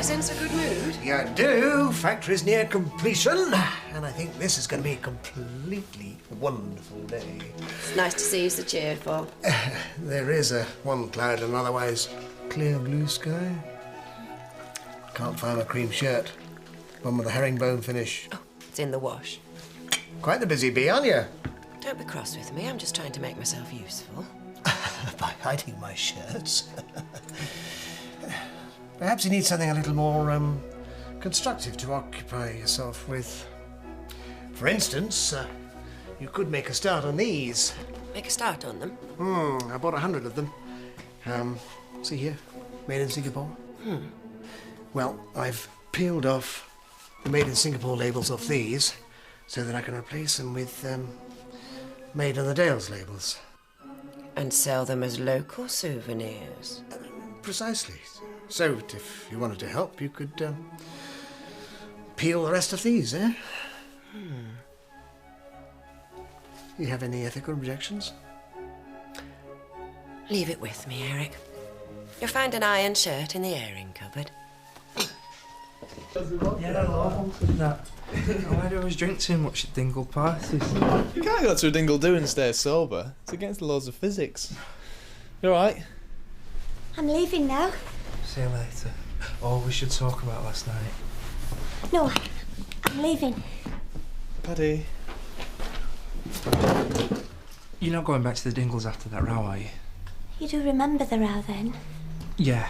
sense a good mood? You do. Factory's near completion, and I think this is going to be a completely wonderful day. It's nice to see you so cheerful. There is one cloud and otherwise clear blue sky. Can't find my cream shirt. One with a herringbone finish. Oh, it's in the wash. Quite the busy bee, aren't you? Don't be cross with me. I'm just trying to make myself useful. By hiding my shirts. Perhaps you need something a little more constructive to occupy yourself with. For instance, you could make a start on these. Make a start on them? I bought 100 of them. See here, made in Singapore. Well, I've peeled off the made in Singapore labels off these so that I can replace them with made on the Dales labels. And sell them as local souvenirs? Precisely. So, if you wanted to help, you could peel the rest of these, eh? You have any ethical objections? Leave it with me, Eric. You'll find an iron shirt in the airing cupboard. Yeah, hello. Why do I always drink too much at dingle parties? You can't go to a dingle do and stay sober. It's against the laws of physics. You alright? I'm leaving now. See you later. Oh, we should talk about last night. No, I'm leaving. Paddy. You're not going back to the Dingles after that row, are you? You do remember the row then? Yeah.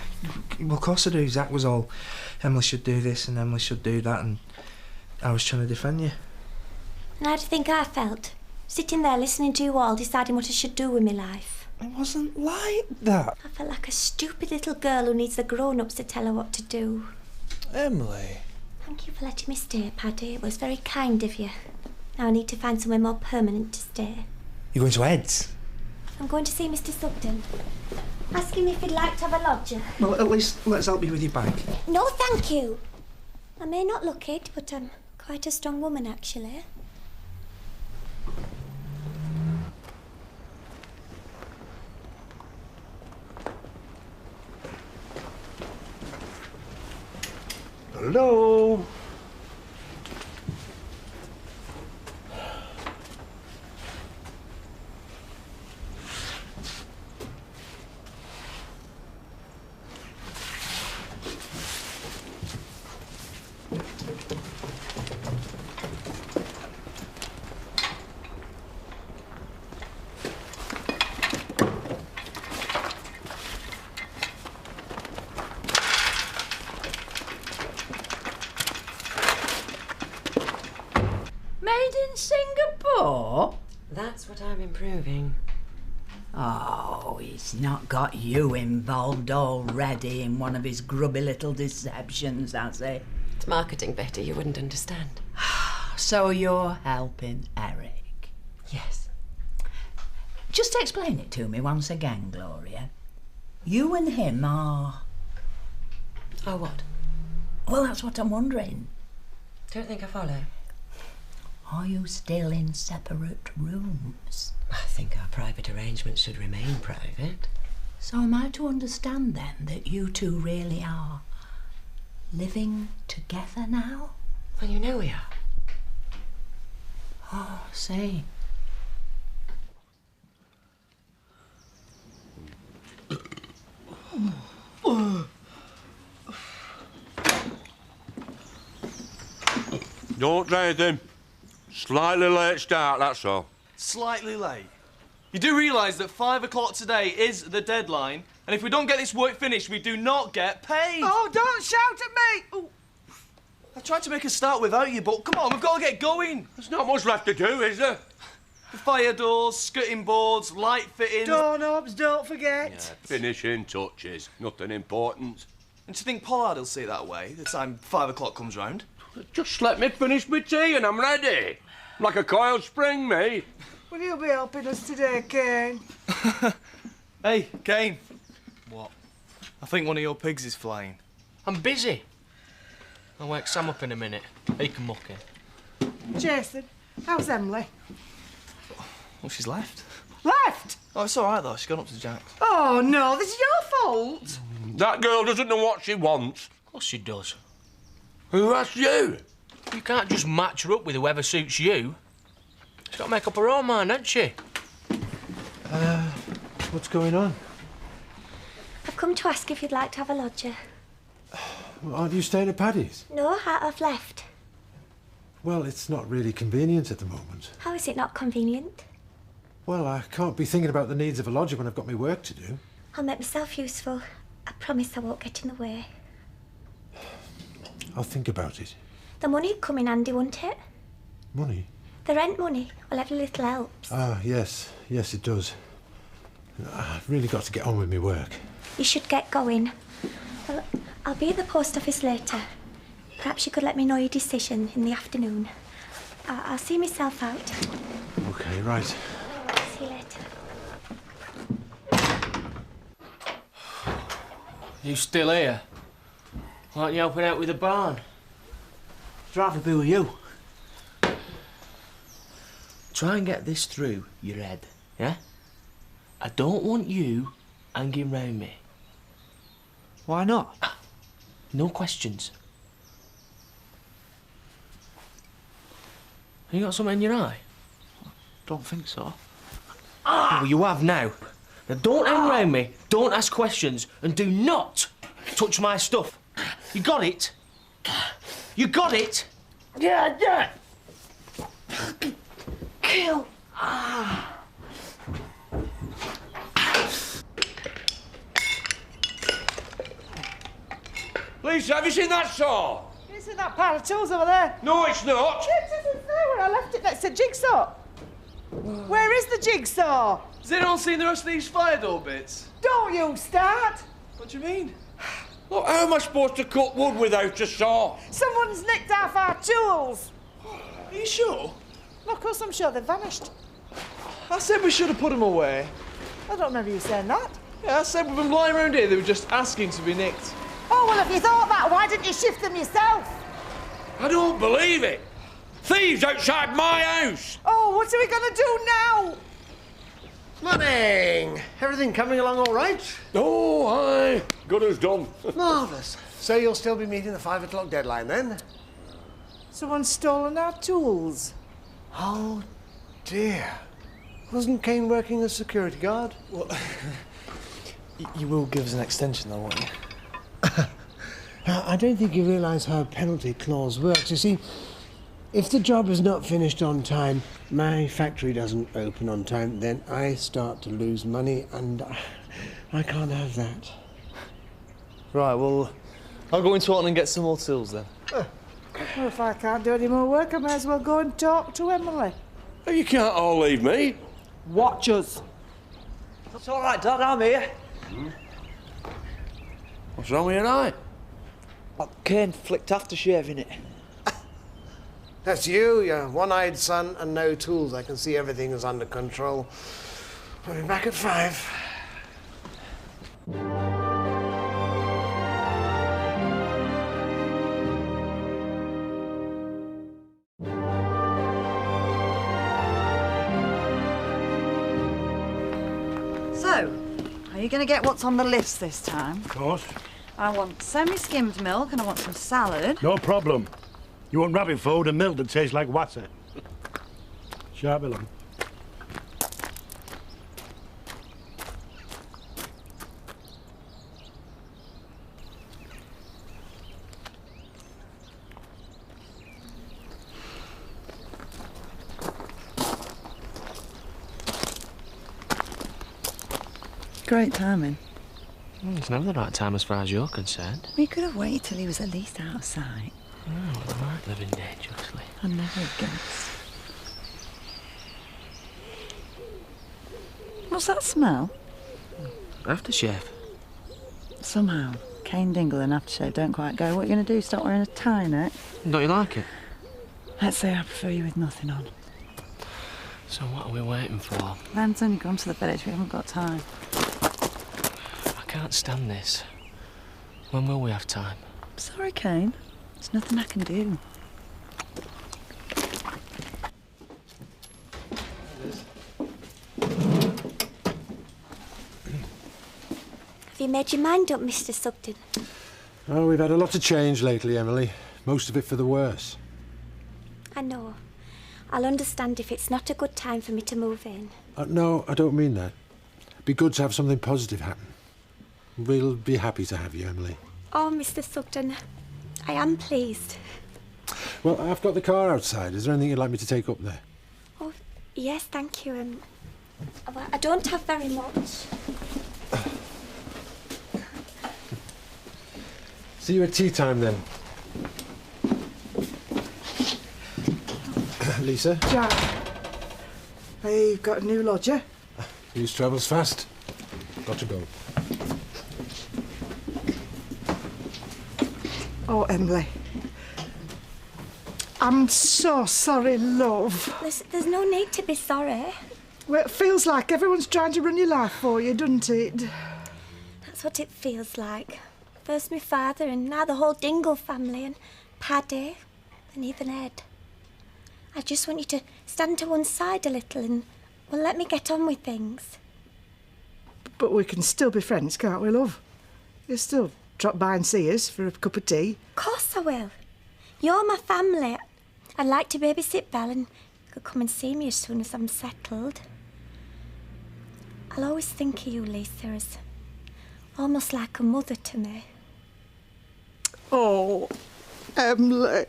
Well, of course I do. Zach was all, Emily should do this and Emily should do that, and I was trying to defend you. And how do you think I felt? Sitting there listening to you all, deciding what I should do with my life. It wasn't like that. I felt like a stupid little girl who needs the grown-ups to tell her what to do. Emily. Thank you for letting me stay, Paddy. It was very kind of you. Now I need to find somewhere more permanent to stay. You're going to Ed's? I'm going to see Mr. Sugden. Ask him if he'd like to have a lodger. Well, at least let's help you with your bag. No, thank you. I may not look it, but I'm quite a strong woman, actually. Hello? Made in Singapore? That's what I'm improving. Oh, he's not got you involved already in one of his grubby little deceptions, has he? It's marketing, Betty. You wouldn't understand. So you're helping Eric? Yes. Just explain it to me once again, Gloria. You and him are... Oh, what? Well, that's what I'm wondering. Don't think I follow. Are you still in separate rooms? I think our private arrangements should remain private. So am I to understand then that you two really are living together now? Well, you know we are. Oh, see. Don't say anything. Slightly late start, that's all. Slightly late. You do realise that 5 o'clock today is the deadline, and if we don't get this work finished, we do not get paid. Oh, don't shout at me! Ooh. I tried to make a start without you, but come on, we've got to get going. There's not much left to do, is there? The fire doors, skirting boards, light fittings. Doorknobs, don't forget. Yeah, finishing touches, nothing important. And do you think Pollard will see it that way, the time 5 o'clock comes round? Just let me finish my tea and I'm ready. Like a coiled spring, me. Will you be helping us today, Kane? Hey, Kane. What? I think one of your pigs is flying. I'm busy. I'll wake Sam up in a minute. He can muck in. Jason, how's Emily? Well, she's left. Left? Oh, it's all right, though. She's gone up to Jack's. Oh, no, this is your fault. That girl doesn't know what she wants. Of course she does. Who asked you? You can't just match her up with whoever suits you. She's got to make up her own mind, hasn't she? What's going on? I've come to ask if you'd like to have a lodger. Well, aren't you staying at Paddy's? No, I've left. Well, it's not really convenient at the moment. How is it not convenient? Well, I can't be thinking about the needs of a lodger when I've got my work to do. I'll make myself useful. I promise I won't get in the way. I'll think about it. The money'd come in handy, wouldn't it? Money? The rent money. Well, every little helps. Ah, yes. Yes, it does. I've really got to get on with my work. You should get going. Well, I'll be at the post office later. Perhaps you could let me know your decision in the afternoon. I'll see myself out. OK, right. See you later. You still here? Why aren't you helping out with the barn? I'd rather be with you. Try and get this through your head, yeah? I don't want you hanging round me. Why not? No questions. You got something in your eye? Don't think so. Well, you have now. Now, don't hang round me, don't ask questions, and do not touch my stuff. You got it? You got it? Yeah. Kill. Lisa, have you seen that saw? It's in that pile of tools over there. No, it's not. It isn't there where I left it next to jigsaw. Where is the jigsaw? Has anyone seen the rest of these fire door bits? Don't you start. What do you mean? Look, how am I supposed to cut wood without a saw? Someone's nicked half our tools. Are you sure? Of course, I'm sure they've vanished. I said we should have put them away. I don't remember you saying that. Yeah, I said with them lying around here, they were just asking to be nicked. Oh, well, if you thought that, why didn't you shift them yourself? I don't believe it. Thieves outside my house. Oh, what are we going to do now? Morning! Everything coming along all right? Oh, aye. Good as done. Marvellous. So you'll still be meeting the 5 o'clock deadline then? Someone's stolen our tools. Oh, dear. Wasn't Kane working as security guard? Well, you will give us an extension though, won't you? I don't think you realise how a penalty clause works. You see, if the job is not finished on time, my factory doesn't open on time, then I start to lose money, and I can't have that. Right, well, I'll go into it and get some more tools then. Well, if I can't do any more work, I may as well go and talk to Emily. You can't all leave me. Watch us. That's all right, Dad, I'm here. What's wrong with your eye? Well, Kane flicked aftershave in it. That's you, your one-eyed son, and no tools. I can see everything is under control. I'll be back at 5. So, are you going to get what's on the list this time? Of course. I want semi-skimmed milk and I want some salad. No problem. You want rabbit food and milk that tastes like water. Sharp along. Great timing. Well, it's never the right time as far as you're concerned. We could have waited till he was at least out of sight. Oh, well, I might live dangerously. I never guessed. What's that smell? Aftershave. Somehow, Cane Dingle and aftershave don't quite go. What are you going to do, start wearing a tie neck? Don't you like it? Let's say I prefer you with nothing on. So what are we waiting for? Van's only gone to the village, we haven't got time. I can't stand this. When will we have time? Sorry, Cane. There's nothing I can do. Have you made your mind up, Mr. Sugden? Oh, we've had a lot of change lately, Emily. Most of it for the worse. I know. I'll understand if it's not a good time for me to move in. No, I don't mean that. It'd be good to have something positive happen. We'll be happy to have you, Emily. Oh, Mr. Sugden, I am pleased. Well, I've got the car outside. Is there anything you'd like me to take up there? Oh, yes, thank you. Well, I don't have very much. See you at tea time, then. Lisa? Jack, you've got a new lodger? News travels fast. Got to go. Oh, Emily. I'm so sorry, love. There's no need to be sorry. Well, it feels like everyone's trying to run your life for you, doesn't it? That's what it feels like. First my father and now the whole Dingle family and Paddy and even Ed. I just want you to stand to one side a little and, well, let me get on with things. But we can still be friends, can't we, love? You'll still drop by and see us for a cup of tea. Of course I will. You're my family. I'd like to babysit Belle and you could come and see me as soon as I'm settled. I'll always think of you, Lisa, as almost like a mother to me. Oh, Emily.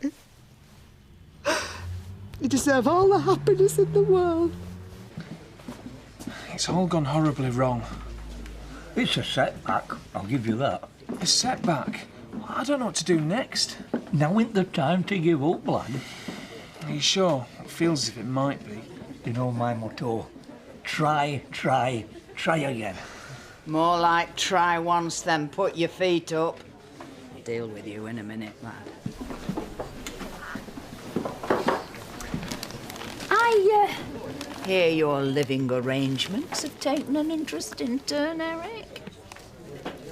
You deserve all the happiness in the world. It's all gone horribly wrong. It's a setback, I'll give you that. A setback? I don't know what to do next. Now ain't the time to give up, lad. Are you sure? It feels as if it might be. You know my motto. Try, try, try again. More like try once, then put your feet up. I'll deal with you in a minute, lad. I hear your living arrangements have taken an interesting turn, Eric.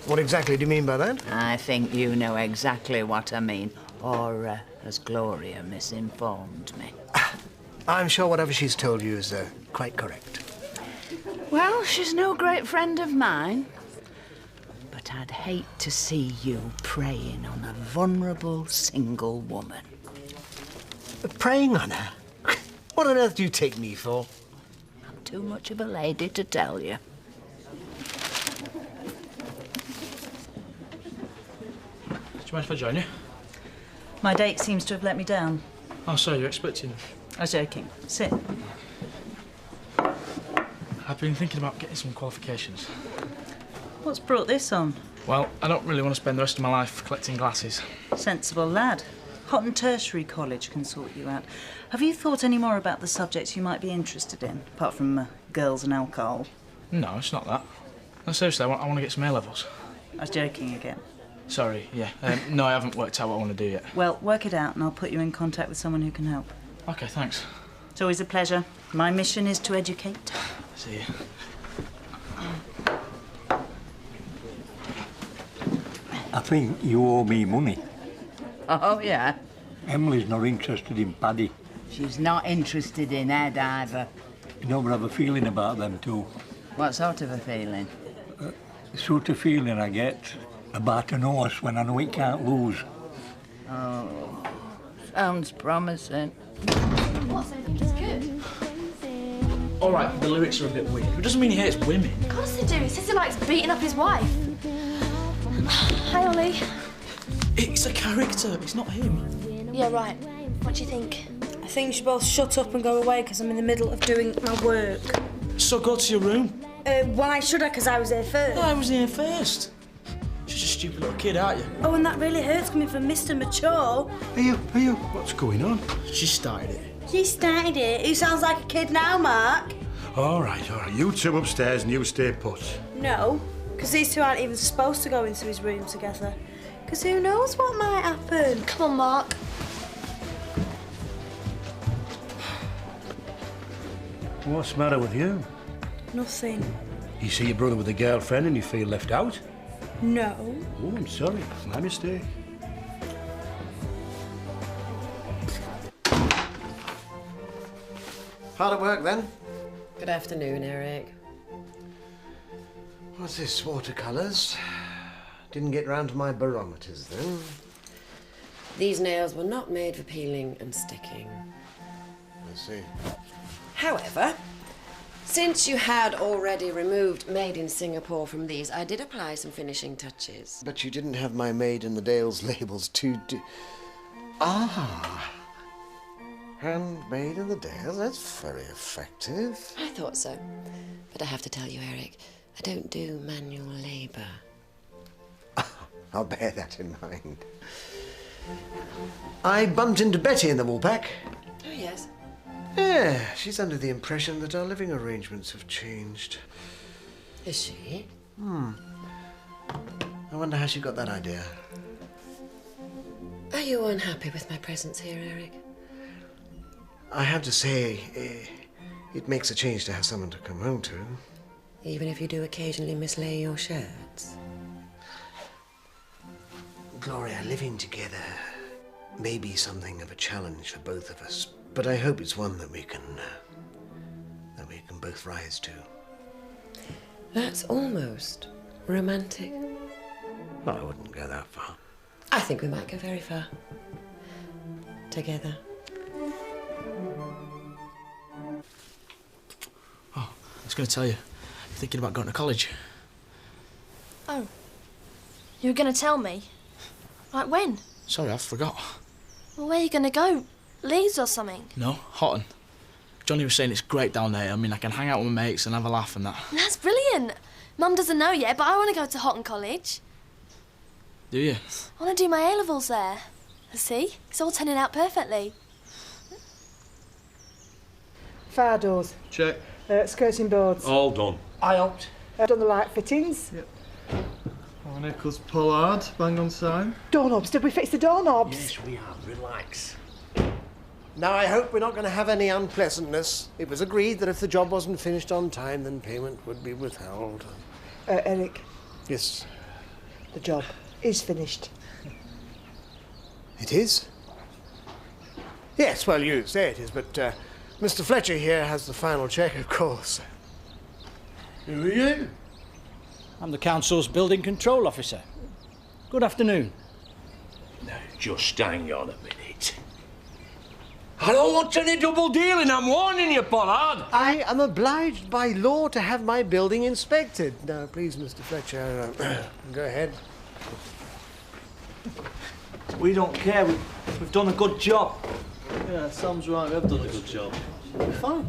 What exactly do you mean by that? I think you know exactly what I mean. Or has Gloria misinformed me? I'm sure whatever she's told you is quite correct. Well, she's no great friend of mine. But I'd hate to see you preying on a vulnerable single woman. Preying on her? What on earth do you take me for? I'm too much of a lady to tell you. Do you mind if I join you? My date seems to have let me down. Oh, sorry, you're expecting. I was joking. Sit. I've been thinking about getting some qualifications. What's brought this on? Well, I don't really want to spend the rest of my life collecting glasses. Sensible lad. Houghton Tertiary College can sort you out. Have you thought any more about the subjects you might be interested in, apart from girls and alcohol? No, it's not that. No, seriously, I want to get some A-levels. I was joking again. Sorry, yeah. No, I haven't worked out what I want to do yet. Well, work it out and I'll put you in contact with someone who can help. OK, thanks. It's always a pleasure. My mission is to educate. See you. I think you owe me money. Oh, yeah? Emily's not interested in Paddy. She's not interested in Ed either. You know, but I have a feeling about them too. What sort of a feeling? The sort of feeling I get about an horse when I know it can't lose. Oh, sounds promising. What, so you think it's good? All right, the lyrics are a bit weird. It doesn't mean he hates women. Of course they do. He says he likes beating up his wife. Hi, Ollie. It's a character, it's not him. Yeah, right. What do you think? I think you should both shut up and go away because I'm in the middle of doing my work. So go to your room. Why should I? Because I was here first. I was here first. You're just a stupid little kid, aren't you? Oh, and that really hurts coming from Mr. Mature. Are you? What's going on? She started it. She started it. Who sounds like a kid now, Mark? All right. You two upstairs and you stay put. No, because these two aren't even supposed to go into his room together. Because who knows what might happen? Come on, Mark. What's the matter with you? Nothing. You see your brother with a girlfriend and you feel left out? No. Oh, I'm sorry. My mistake. Hard at work, then? Good afternoon, Eric. What's this, watercolours? Didn't get round to my barometers, then. These nails were not made for peeling and sticking. I see. However, since you had already removed Made in Singapore from these, I did apply some finishing touches. But you didn't have my Made in the Dales labels to do... Ah! Handmade in the Dales? That's very effective. I thought so. But I have to tell you, Eric, I don't do manual labour. I'll bear that in mind. I bumped into Betty in the Woolpack. Oh, yes. Yeah, she's under the impression that our living arrangements have changed. Is she? I wonder how she got that idea. Are you unhappy with my presence here, Eric? I have to say, it makes a change to have someone to come home to. Even if you do occasionally mislay your shirts? Gloria, living together may be something of a challenge for both of us, but I hope it's one that we can both rise to. That's almost romantic. Well, I wouldn't go that far. I think we might go very far. Together. Oh, I was going to tell you. I'm thinking about going to college. Oh. You were going to tell me? Like when? Sorry, I forgot. Well, where are you going to go? Leeds or something? No, Houghton. Johnny was saying it's great down there. I mean, I can hang out with my mates and have a laugh and that. That's brilliant. Mum doesn't know yet, but I want to go to Houghton College. Do you? I want to do my A-levels there. See? It's all turning out perfectly. Fire doors. Check. Skirting boards. All done. I helped. I've done the light fittings. Yep. Oh, Nicholas Pollard, bang on sign. Doorknobs. Did we fix the doorknobs? Yes, we have. Relax. Now, I hope we're not going to have any unpleasantness. It was agreed that if the job wasn't finished on time, then payment would be withheld. Eric. Yes? The job is finished. It is? Yes, well, you say it is, but Mr. Fletcher here has the final check, of course. Who are you? I'm the council's building control officer. Good afternoon. Now, just hang on a minute. I don't want any double dealing, I'm warning you, Pollard. I am obliged by law to have my building inspected. Now, please, Mr. Fletcher, go ahead. We don't care. We've done a good job. Yeah, Sam's right. We have done a good job. We're fine.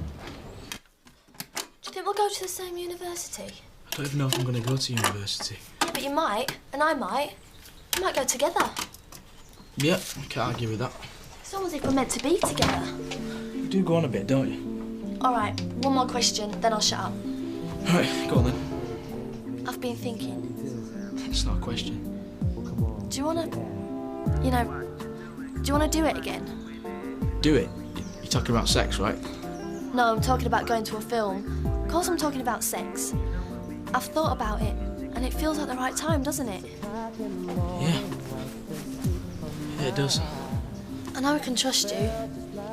Do you think we'll go to the same university? I don't even know if I'm going to go to university. Yeah, but you might, and I might. We might go together. Yeah, I can't argue with that. It's almost if we're meant to be together. You do go on a bit, don't you? All right, one more question, then I'll shut up. All right, go on then. I've been thinking. It's not a question. Do you want to, do you want to do it again? Do it? You're talking about sex, right? No, I'm talking about going to a film. Of course I'm talking about sex. I've thought about it, and it feels like the right time, doesn't it? Yeah. Yeah, it does. I know I can trust you.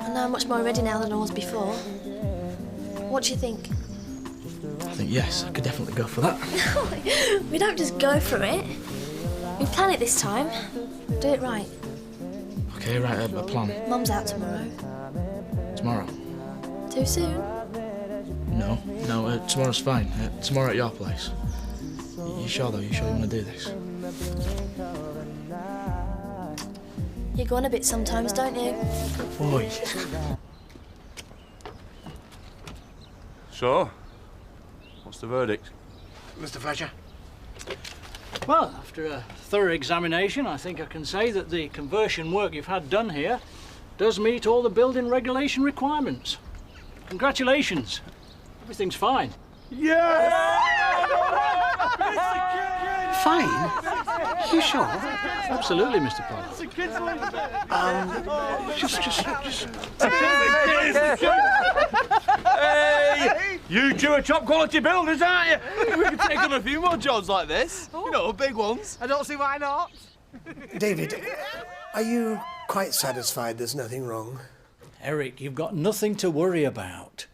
I know I'm much more ready now than I was before. What do you think? I think yes, I could definitely go for that. We don't just go for it. We plan it this time. Do it right. Okay, right, a plan. Mum's out tomorrow. Tomorrow? Too soon? No, tomorrow's fine. Tomorrow at your place. You sure, though? You sure you want to do this? You go on a bit sometimes, don't you? Good boy. So, what's the verdict? Mr. Fletcher? Well, after a thorough examination, I think I can say that the conversion work you've had done here does meet all the building regulation requirements. Congratulations. Everything's fine. Fine? You sure? Absolutely, Mr. Pollard. Hey! You two are top quality builders, aren't you? We could take on a few more jobs like this. You know, big ones. I don't see why not. David, are you quite satisfied there's nothing wrong? Eric, you've got nothing to worry about.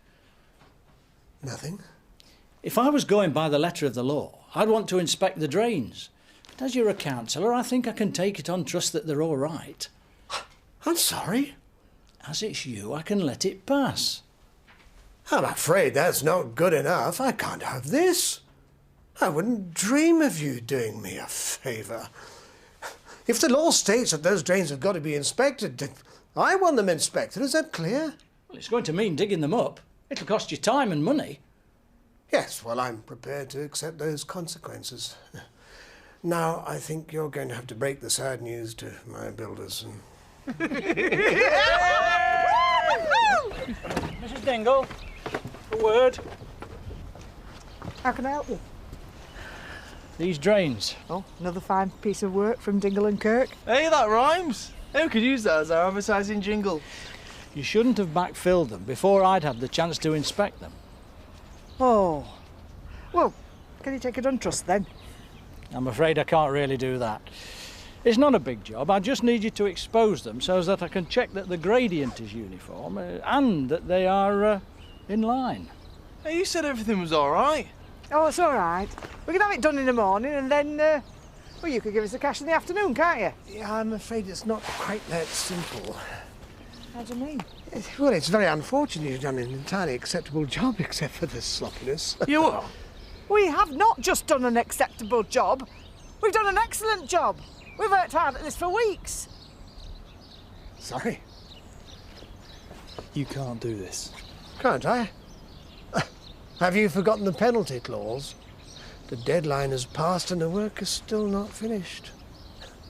Nothing? If I was going by the letter of the law, I'd want to inspect the drains. But as you're a councillor, I think I can take it on trust that they're all right. I'm sorry. As it's you, I can let it pass. I'm afraid that's not good enough. I can't have this. I wouldn't dream of you doing me a favour. If the law states that those drains have got to be inspected, then I want them inspected. Is that clear? Well, it's going to mean digging them up. It'll cost you time and money. Yes, well, I'm prepared to accept those consequences. Now, I think you're going to have to break the sad news to my builders. Mrs. Dingle, a word. How can I help you? These drains. Oh, another fine piece of work from Dingle and Kirk. Hey, that rhymes. Who could use that as our advertising jingle? You shouldn't have backfilled them before I'd had the chance to inspect them. Oh. Well, can you take it on trust then? I'm afraid I can't really do that. It's not a big job. I just need you to expose them so that I can check that the gradient is uniform and that they are in line. Hey, you said everything was all right. Oh, it's all right. We can have it done in the morning and then, well, you could give us the cash in the afternoon, can't you? Yeah, I'm afraid it's not quite that simple. How do you mean? Well, it's very unfortunate you've done an entirely acceptable job, except for the sloppiness. You are? We have not just done an acceptable job. We've done an excellent job. We've worked hard at this for weeks. Sorry. You can't do this. Can't I? Have you forgotten the penalty clause? The deadline has passed and the work is still not finished.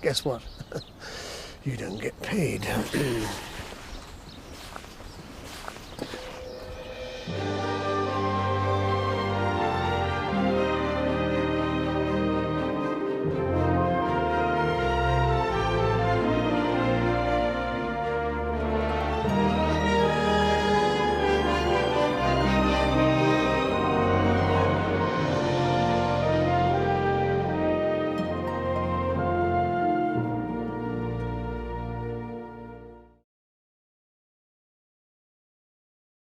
Guess what? You don't get paid.